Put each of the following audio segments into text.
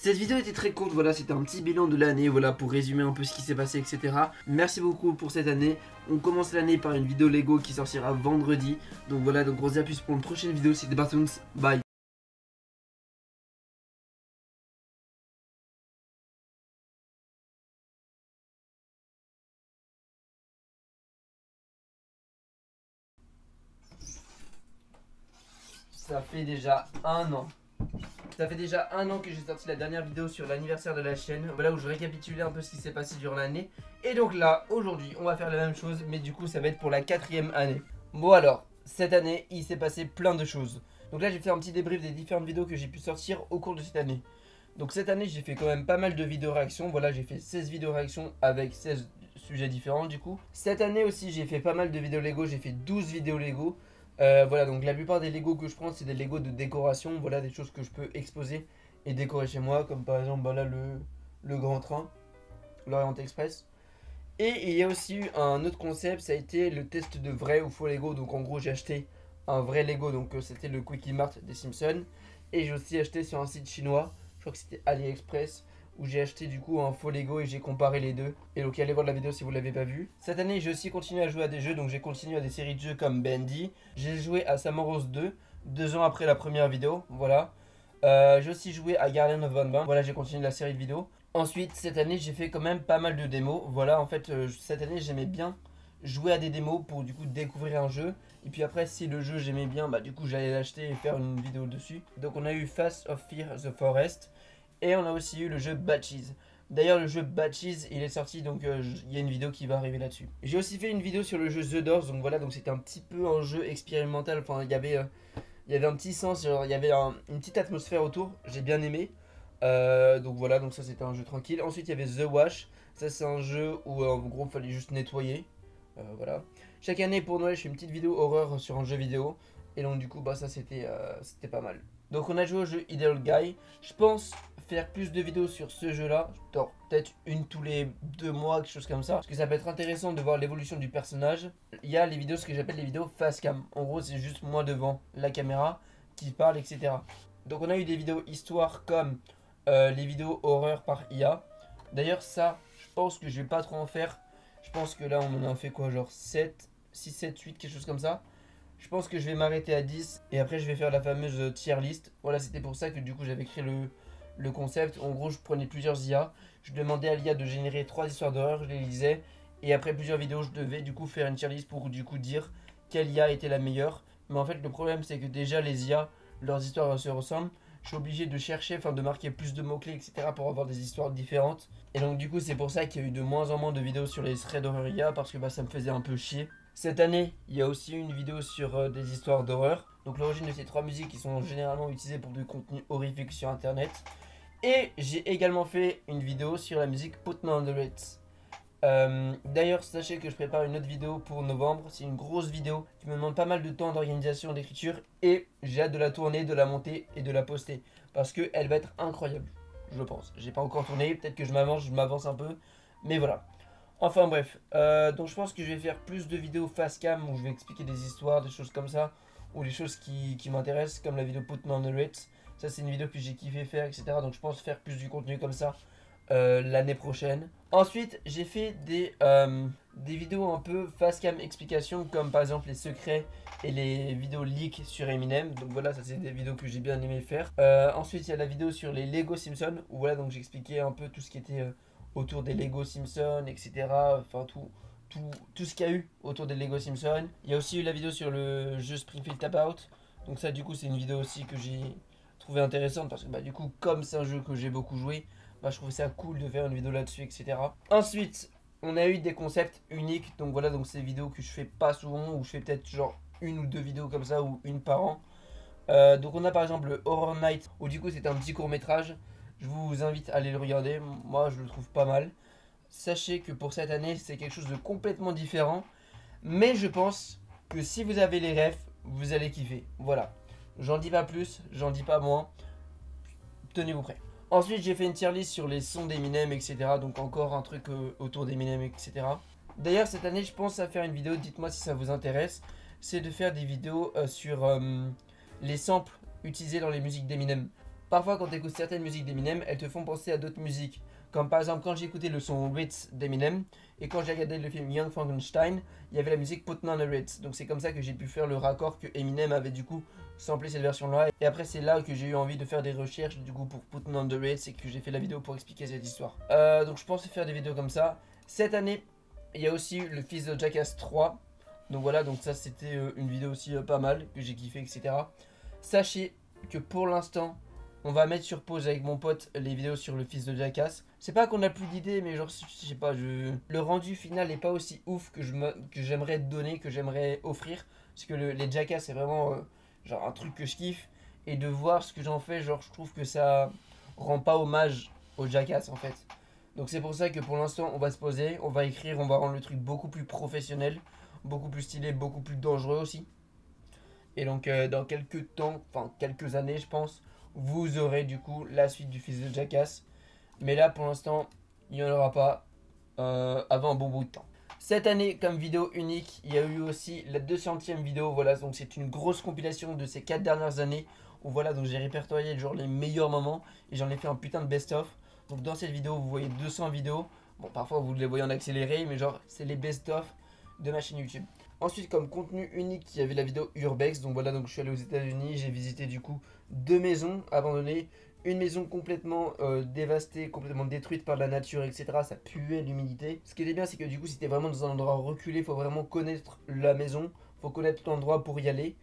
Cette vidéo était très courte, voilà, c'était un petit bilan de l'année, voilà, pour résumer un peu ce qui s'est passé, etc. Merci beaucoup pour cette année. On commence l'année par une vidéo Lego qui sortira vendredi. Donc voilà, donc on se dit à plus pour une prochaine vidéo. C'était Bartoons, bye. Ça fait déjà un an. Ça fait déjà un an que j'ai sorti la dernière vidéo sur l'anniversaire de la chaîne. Voilà où je récapitulais un peu ce qui s'est passé durant l'année. Et donc là, aujourd'hui, on va faire la même chose, mais du coup, ça va être pour la 4e année. Bon alors, cette année, il s'est passé plein de choses. Donc là, j'ai fait un petit débrief des différentes vidéos que j'ai pu sortir au cours de cette année. Donc cette année, j'ai fait quand même pas mal de vidéos réactions. Voilà, j'ai fait 16 vidéos réactions avec 16 sujets différents du coup. Cette année aussi, j'ai fait pas mal de vidéos Lego. J'ai fait 12 vidéos Lego. Voilà, donc la plupart des Lego que je prends, c'est des Lego de décoration. Voilà, des choses que je peux exposer et décorer chez moi. Comme par exemple, bah là, le grand train, l'Orient Express. Et il y a aussi eu un autre concept, ça a été le test de vrai ou faux Lego. Donc en gros, j'ai acheté un vrai Lego, donc c'était le Quickie Mart des Simpsons. Et j'ai aussi acheté sur un site chinois, je crois que c'était AliExpress, où j'ai acheté du coup un faux Lego et j'ai comparé les deux. Et donc allez voir la vidéo si vous l'avez pas vu. Cette année, j'ai aussi continué à jouer à des jeux, donc j'ai continué à des séries de jeux comme Bendy. J'ai joué à Samaros 2, 2 ans après la première vidéo, voilà. J'ai aussi joué à Guardian of Van. Voilà, j'ai continué la série de vidéos. Ensuite, cette année, j'ai fait quand même pas mal de démos. Voilà, en fait, cette année, j'aimais bien jouer à des démos pour du coup découvrir un jeu. Et puis après, si le jeu j'aimais bien, bah du coup, j'allais l'acheter et faire une vidéo dessus. Donc, on a eu Fast of Fear The Forest. Et on a aussi eu le jeu Batches. D'ailleurs, le jeu Batches, il est sorti, donc il y a une vidéo qui va arriver là-dessus. J'ai aussi fait une vidéo sur le jeu The Doors. Donc voilà, donc c'était un petit peu un jeu expérimental. Enfin, il y avait un petit sens, genre, il y avait une petite atmosphère autour. J'ai bien aimé. Donc voilà, donc ça c'était un jeu tranquille. Ensuite il y avait The Wash. Ça c'est un jeu où en gros il fallait juste nettoyer. Voilà. Chaque année pour Noël je fais une petite vidéo horreur sur un jeu vidéo. Et donc du coup bah ça c'était pas mal. Donc on a joué au jeu Ideal Guy. Je pense faire plus de vidéos sur ce jeu là. Peut-être une tous les 2 mois, quelque chose comme ça. Parce que ça peut être intéressant de voir l'évolution du personnage. Il y a les vidéos, ce que j'appelle les vidéos face cam. En gros c'est juste moi devant la caméra qui parle, etc. Donc on a eu des vidéos histoire comme les vidéos horreur par IA. D'ailleurs ça, je pense que je vais pas trop en faire. Je pense que là on en a fait quoi, genre 7, 6, 7, 8, quelque chose comme ça. Je pense que je vais m'arrêter à 10 et après je vais faire la fameuse tier list. Voilà, c'était pour ça que du coup j'avais créé le concept. En gros, je prenais plusieurs IA, je demandais à l'IA de générer 3 histoires d'horreur, je les lisais. Et après plusieurs vidéos, je devais du coup faire une tier list pour du coup dire quelle IA était la meilleure. Mais en fait, le problème c'est que déjà les IA, leurs histoires se ressemblent. Je suis obligé de chercher, enfin de marquer plus de mots-clés, etc. pour avoir des histoires différentes. Et donc du coup c'est pour ça qu'il y a eu de moins en moins de vidéos sur les threads d'horreur IA parce que bah, ça me faisait un peu chier. Cette année, il y a aussi une vidéo sur des histoires d'horreur. Donc l'origine de ces 3 musiques qui sont généralement utilisées pour du contenu horrifique sur internet. Et j'ai également fait une vidéo sur la musique Put Me On The Ritz. D'ailleurs, sachez que je prépare une autre vidéo pour novembre. C'est une grosse vidéo qui me demande pas mal de temps d'organisation, d'écriture. Et j'ai hâte de la tourner, de la monter et de la poster. Parce qu'elle va être incroyable, je pense. J'ai pas encore tourné, peut-être que je m'avance un peu. Mais voilà. Enfin bref. Donc je pense que je vais faire plus de vidéos face cam où je vais expliquer des histoires, des choses comme ça. Ou des choses qui m'intéressent, comme la vidéo Put Me On The Ritz. Ça, c'est une vidéo que j'ai kiffé faire, etc. Donc je pense faire plus du contenu comme ça l'année prochaine. Ensuite, j'ai fait des vidéos un peu face cam explication, comme par exemple les secrets et les vidéos leak sur Eminem. Donc voilà, ça c'est des vidéos que j'ai bien aimé faire. Ensuite, il y a la vidéo sur les Lego Simpsons, où voilà, donc j'expliquais un peu tout ce qui était autour des Lego Simpsons, etc. Enfin, tout ce qu'il y a eu autour des Lego Simpsons. Il y a aussi eu la vidéo sur le jeu Springfield Tap Out. Donc ça, du coup, c'est une vidéo aussi que j'ai trouvé intéressante, parce que bah, du coup, comme c'est un jeu que j'ai beaucoup joué, bah, je trouvais ça cool de faire une vidéo là-dessus, etc. Ensuite, on a eu des concepts uniques. Donc voilà, donc ces vidéos que je fais pas souvent, ou je fais peut-être genre une ou deux vidéos comme ça, ou une par an. Donc on a par exemple le Horror Night, où du coup c'est un petit court métrage. Je vous invite à aller le regarder, moi je le trouve pas mal. Sachez que pour cette année c'est quelque chose de complètement différent. Mais je pense que si vous avez les refs, vous allez kiffer. Voilà, j'en dis pas plus, j'en dis pas moins. Tenez-vous prêts. Ensuite, j'ai fait une tier list sur les sons d'Eminem, etc. Donc encore un truc autour d'Eminem, etc. D'ailleurs, cette année, je pense à faire une vidéo, dites-moi si ça vous intéresse. C'est de faire des vidéos sur les samples utilisés dans les musiques d'Eminem. Parfois quand tu écoutes certaines musiques d'Eminem, elles te font penser à d'autres musiques. Comme par exemple quand j'ai écouté le son Ritz d'Eminem et quand j'ai regardé le film Young Frankenstein, il y avait la musique Puttin on the Ritz. Donc c'est comme ça que j'ai pu faire le raccord que Eminem avait du coup samplé cette version là. Et après c'est là que j'ai eu envie de faire des recherches du coup pour Puttin on the Ritz et que j'ai fait la vidéo pour expliquer cette histoire. Donc je pense faire des vidéos comme ça. Cette année, il y a aussi le fils de Jackass 3. Donc voilà, donc ça c'était une vidéo aussi pas mal que j'ai kiffé, etc. Sachez que pour l'instant, on va mettre sur pause avec mon pote les vidéos sur le fils de Jackass. C'est pas qu'on a plus d'idées, mais genre, je sais pas, le rendu final n'est pas aussi ouf que j'aimerais donner, que j'aimerais offrir. Parce que les Jackass, c'est vraiment genre un truc que je kiffe. Et de voir ce que j'en fais, genre, je trouve que ça rend pas hommage aux Jackass en fait. Donc c'est pour ça que pour l'instant, on va se poser, on va écrire, on va rendre le truc beaucoup plus professionnel, beaucoup plus stylé, beaucoup plus dangereux aussi. Et donc dans quelques temps, enfin quelques années je pense, vous aurez du coup la suite du fils de Jackass. Mais là pour l'instant, il n'y en aura pas avant un bon bout de temps. Cette année, comme vidéo unique, il y a eu aussi la 200e vidéo. Voilà, donc c'est une grosse compilation de ces 4 dernières années. Où voilà, donc j'ai répertorié genre les meilleurs moments et j'en ai fait un putain de best-of. Donc dans cette vidéo, vous voyez 200 vidéos. Bon, parfois vous les voyez en accéléré, mais genre c'est les best-of de ma chaîne YouTube. Ensuite, comme contenu unique, il y avait la vidéo Urbex. Donc voilà, donc je suis allé aux États-Unis, j'ai visité du coup 2 maisons abandonnées. Une maison complètement dévastée, complètement détruite par la nature, etc. Ça puait l'humidité. Ce qui était bien, c'est que du coup, si t'es vraiment dans un endroit reculé, il faut vraiment connaître la maison, faut connaître l'endroit pour y aller.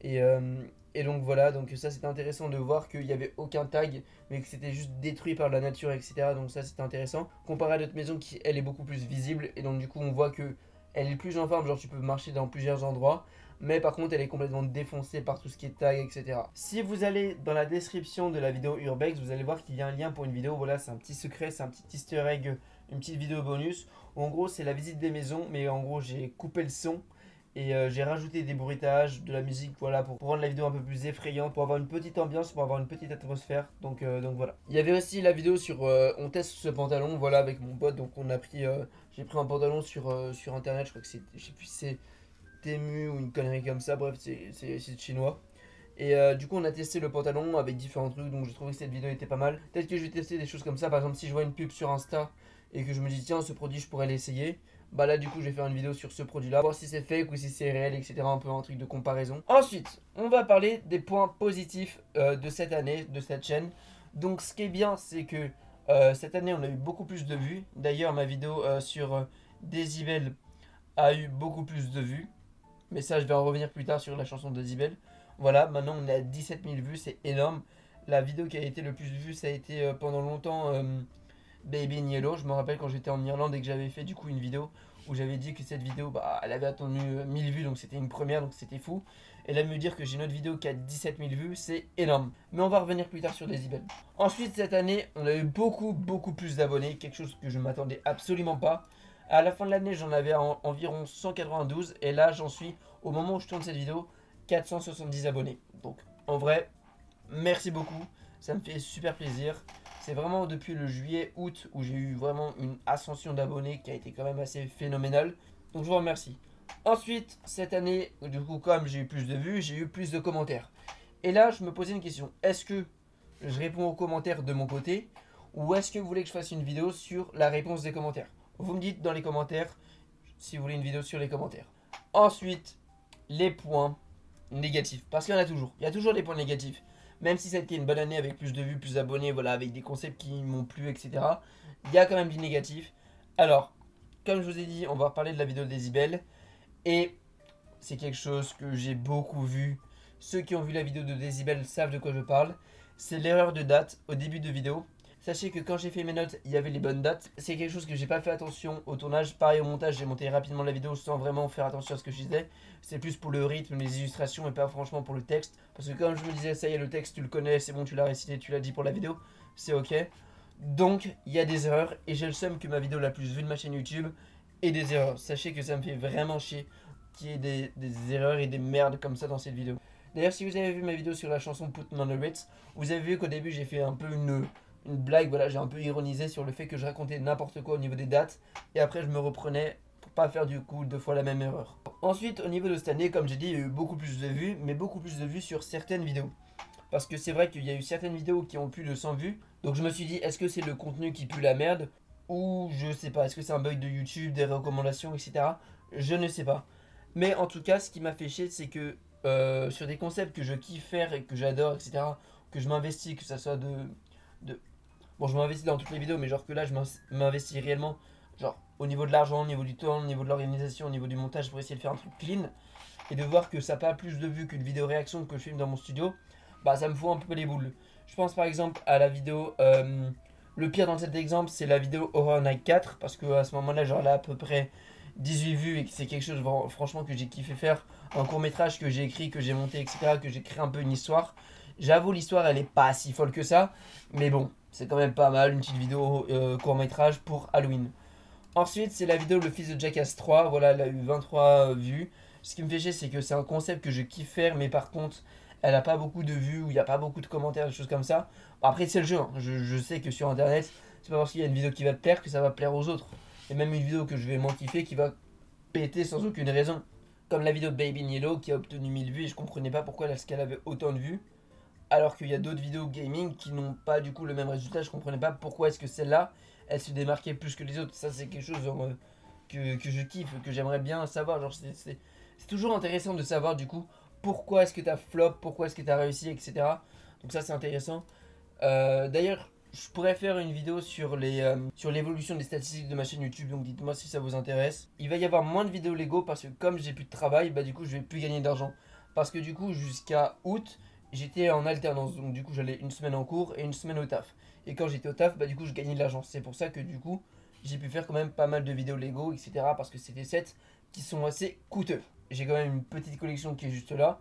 Et donc voilà, donc ça c'était intéressant de voir qu'il n'y avait aucun tag, mais que c'était juste détruit par la nature, etc. Donc ça c'était intéressant. Comparé à d'autres maisons qui, elle, est beaucoup plus visible. Et donc du coup, on voit que elle est plus en forme, genre tu peux marcher dans plusieurs endroits. Mais par contre, elle est complètement défoncée par tout ce qui est tag, etc. Si vous allez dans la description de la vidéo Urbex, vous allez voir qu'il y a un lien pour une vidéo. Voilà, c'est un petit secret, c'est un petit easter egg, une petite vidéo bonus. En gros, c'est la visite des maisons, mais en gros, j'ai coupé le son. Et j'ai rajouté des bruitages, de la musique, voilà, pour rendre la vidéo un peu plus effrayante, pour avoir une petite ambiance, pour avoir une petite atmosphère. Donc voilà. Il y avait aussi la vidéo sur on teste ce pantalon, voilà, avec mon pote. Donc on a pris, j'ai pris un pantalon sur internet, je crois que c'est, je sais plus si c'est Temu ou une connerie comme ça, bref, c'est chinois. Et du coup, on a testé le pantalon avec différents trucs, donc j'ai trouvé que cette vidéo était pas mal. Peut-être que je vais tester des choses comme ça, par exemple, si je vois une pub sur Insta et que je me dis, tiens, ce produit, je pourrais l'essayer. Bah là, du coup, je vais faire une vidéo sur ce produit-là, voir si c'est fake ou si c'est réel, etc. Un peu un truc de comparaison. Ensuite, on va parler des points positifs de cette année, de cette chaîne. Donc, ce qui est bien, c'est que cette année, on a eu beaucoup plus de vues. D'ailleurs, ma vidéo sur Decibel a eu beaucoup plus de vues. Mais ça, je vais en revenir plus tard sur la chanson de Decibel. Voilà, maintenant on est à 17 000 vues, c'est énorme. La vidéo qui a été le plus vue, ça a été pendant longtemps Baby in Yellow. Je me rappelle quand j'étais en Irlande et que j'avais fait du coup une vidéo où j'avais dit que cette vidéo, bah, elle avait attendu 1000 vues, donc c'était une première, donc c'était fou. Et là, me dire que j'ai une autre vidéo qui a 17 000 vues, c'est énorme. Mais on va revenir plus tard sur Decibel. Ensuite, cette année, on a eu beaucoup plus d'abonnés, quelque chose que je ne m'attendais absolument pas. À la fin de l'année, j'en avais environ 192, et là, j'en suis, au moment où je tourne cette vidéo, 470 abonnés. Donc en vrai, merci beaucoup, ça me fait super plaisir. C'est vraiment depuis le juillet-août où j'ai eu vraiment une ascension d'abonnés qui a été quand même assez phénoménale. Donc je vous remercie. Ensuite, cette année, du coup, comme j'ai eu plus de vues, j'ai eu plus de commentaires. Et là, je me posais une question. Est-ce que je réponds aux commentaires de mon côté ou est-ce que vous voulez que je fasse une vidéo sur la réponse des commentaires? Vous me dites dans les commentaires si vous voulez une vidéo sur les commentaires. Ensuite, les points négatifs. Parce qu'il y en a toujours. Il y a toujours des points négatifs. Même si ça a été une bonne année avec plus de vues, plus d'abonnés, voilà, avec des concepts qui m'ont plu, etc. Il y a quand même du négatif. Alors, comme je vous ai dit, on va reparler de la vidéo de Decibel. Et c'est quelque chose que j'ai beaucoup vu. Ceux qui ont vu la vidéo de Decibel savent de quoi je parle. C'est l'erreur de date au début de vidéo. Sachez que quand j'ai fait mes notes, il y avait les bonnes dates. C'est quelque chose que j'ai pas fait attention au tournage. Pareil au montage, j'ai monté rapidement la vidéo sans vraiment faire attention à ce que je disais. C'est plus pour le rythme, les illustrations et pas franchement pour le texte. Parce que comme je me disais, ça y est, le texte, tu le connais, c'est bon, tu l'as récité, tu l'as dit pour la vidéo. C'est ok. Donc, il y a des erreurs et j'ai le seum que ma vidéo la plus vue de ma chaîne YouTube ait des erreurs. Sachez que ça me fait vraiment chier qu'il y ait des erreurs et des merdes comme ça dans cette vidéo. D'ailleurs, si vous avez vu ma vidéo sur la chanson Put on the Ritz, vous avez vu qu'au début j'ai fait un peu une blague, voilà, j'ai un peu ironisé sur le fait que je racontais n'importe quoi au niveau des dates et après je me reprenais pour pas faire du coup 2 fois la même erreur. Ensuite, au niveau de cette année, comme j'ai dit, il y a eu beaucoup plus de vues, mais beaucoup plus de vues sur certaines vidéos. Parce que c'est vrai qu'il y a eu certaines vidéos qui ont plus de 100 vues. Donc je me suis dit, est-ce que c'est le contenu qui pue la merde? Ou je sais pas, est-ce que c'est un bug de YouTube, des recommandations, etc. Je ne sais pas. Mais en tout cas, ce qui m'a fait chier, c'est que sur des concepts que je kiffe faire et que j'adore, etc., que je m'investis, que ça soit de... Bon, je m'investis dans toutes les vidéos, mais genre que là, je m'investis réellement, genre au niveau de l'argent, au niveau du temps, au niveau de l'organisation, au niveau du montage pour essayer de faire un truc clean. Et de voir que ça n'a pas plus de vues qu'une vidéo réaction que je filme dans mon studio, bah ça me fout un peu les boules. Je pense par exemple à la vidéo... le pire dans cet exemple, c'est la vidéo Horror Night 4, parce que à ce moment-là, genre là, à peu près 18 vues, et que c'est quelque chose franchement que j'ai kiffé faire, un court métrage que j'ai écrit, que j'ai monté, etc., que j'ai créé un peu une histoire. J'avoue, l'histoire elle est pas si folle que ça, mais bon, c'est quand même pas mal, une petite vidéo court métrage pour Halloween. Ensuite, c'est la vidéo Le Fils de Jackass 3, voilà, elle a eu 23 vues. Ce qui me fait chier, c'est que c'est un concept que je kiffe faire, mais par contre, elle a pas beaucoup de vues, ou il n'y a pas beaucoup de commentaires, des choses comme ça. Bon, après, c'est le jeu, hein. Je sais que sur internet, c'est pas parce qu'il y a une vidéo qui va te plaire que ça va plaire aux autres. Et même une vidéo que je vais moins kiffer qui va péter sans aucune raison. Comme la vidéo de Baby in Yellow qui a obtenu 1000 vues et je comprenais pas pourquoi elle avait autant de vues. Alors qu'il y a d'autres vidéos gaming qui n'ont pas du coup le même résultat. Je comprenais pas pourquoi est-ce que celle-là, elle se démarquait plus que les autres. Ça, c'est quelque chose que je kiffe, que j'aimerais bien savoir. Genre, c'est toujours intéressant de savoir du coup pourquoi est-ce que t'as flop, pourquoi est-ce que t'as réussi, etc. Donc ça, c'est intéressant. D'ailleurs, je pourrais faire une vidéo sur l'évolution des statistiques de ma chaîne YouTube, donc dites-moi si ça vous intéresse. Il va y avoir moins de vidéos Lego parce que comme j'ai plus de travail, bah du coup je vais plus gagner d'argent. Parce que du coup jusqu'à août, j'étais en alternance, donc du coup j'allais une semaine en cours et une semaine au taf. Et quand j'étais au taf, bah du coup je gagnais de l'argent. C'est pour ça que du coup j'ai pu faire quand même pas mal de vidéos Lego, etc. Parce que c'est des sets qui sont assez coûteux. J'ai quand même une petite collection qui est juste là,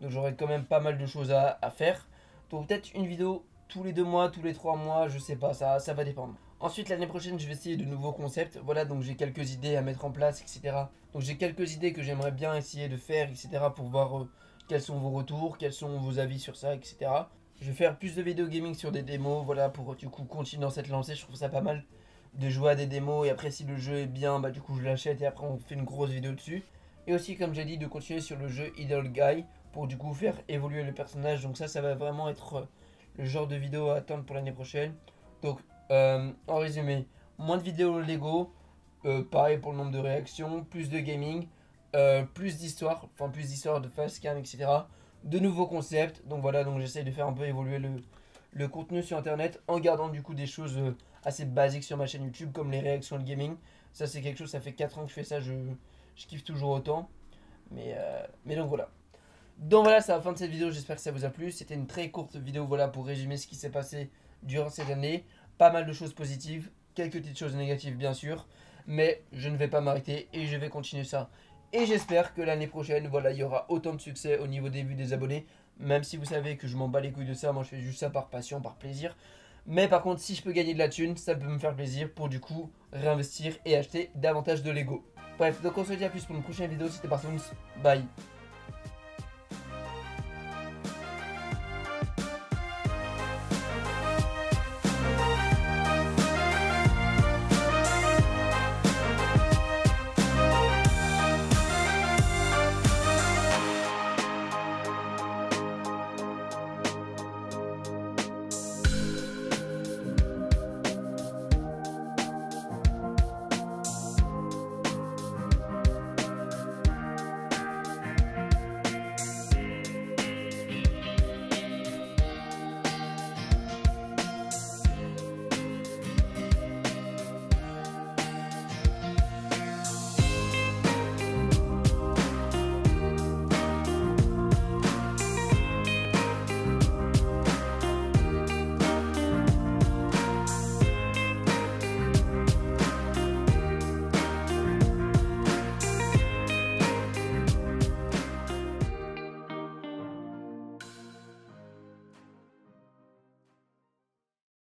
donc j'aurai quand même pas mal de choses à faire. Donc peut-être une vidéo tous les 2 mois, tous les 3 mois, je sais pas, ça va dépendre. Ensuite, l'année prochaine, je vais essayer de nouveaux concepts. Voilà, donc j'ai quelques idées à mettre en place, etc. Donc j'ai quelques idées que j'aimerais bien essayer de faire, etc. pour voir quels sont vos retours, quels sont vos avis sur ça, etc. Je vais faire plus de vidéos gaming sur des démos, voilà, pour du coup continuer dans cette lancée. Je trouve ça pas mal de jouer à des démos et après si le jeu est bien, bah du coup je l'achète et après on fait une grosse vidéo dessus. Et aussi, comme j'ai dit, de continuer sur le jeu Idle Guy pour du coup faire évoluer le personnage. Donc ça va vraiment être le genre de vidéo à attendre pour l'année prochaine. Donc, en résumé, moins de vidéos Lego, pareil pour le nombre de réactions, plus de gaming, plus d'histoires, enfin plus d'histoires de facecam, etc. De nouveaux concepts, donc voilà, donc j'essaye de faire un peu évoluer le contenu sur internet en gardant du coup des choses assez basiques sur ma chaîne YouTube comme les réactions et le gaming. Ça c'est quelque chose, ça fait 4 ans que je fais ça, je kiffe toujours autant. Mais donc voilà. Donc voilà, c'est la fin de cette vidéo, j'espère que ça vous a plu. C'était une très courte vidéo voilà, pour résumer ce qui s'est passé durant cette année. Pas mal de choses positives, quelques petites choses négatives bien sûr. Mais je ne vais pas m'arrêter et je vais continuer ça. Et j'espère que l'année prochaine, voilà, il y aura autant de succès au niveau des vues des abonnés. Même si vous savez que je m'en bats les couilles de ça, moi je fais juste ça par passion, par plaisir. Mais par contre, si je peux gagner de la thune, ça peut me faire plaisir pour du coup réinvestir et acheter davantage de Lego. Bref, donc on se dit à plus pour une prochaine vidéo, c'était Partoons, bye.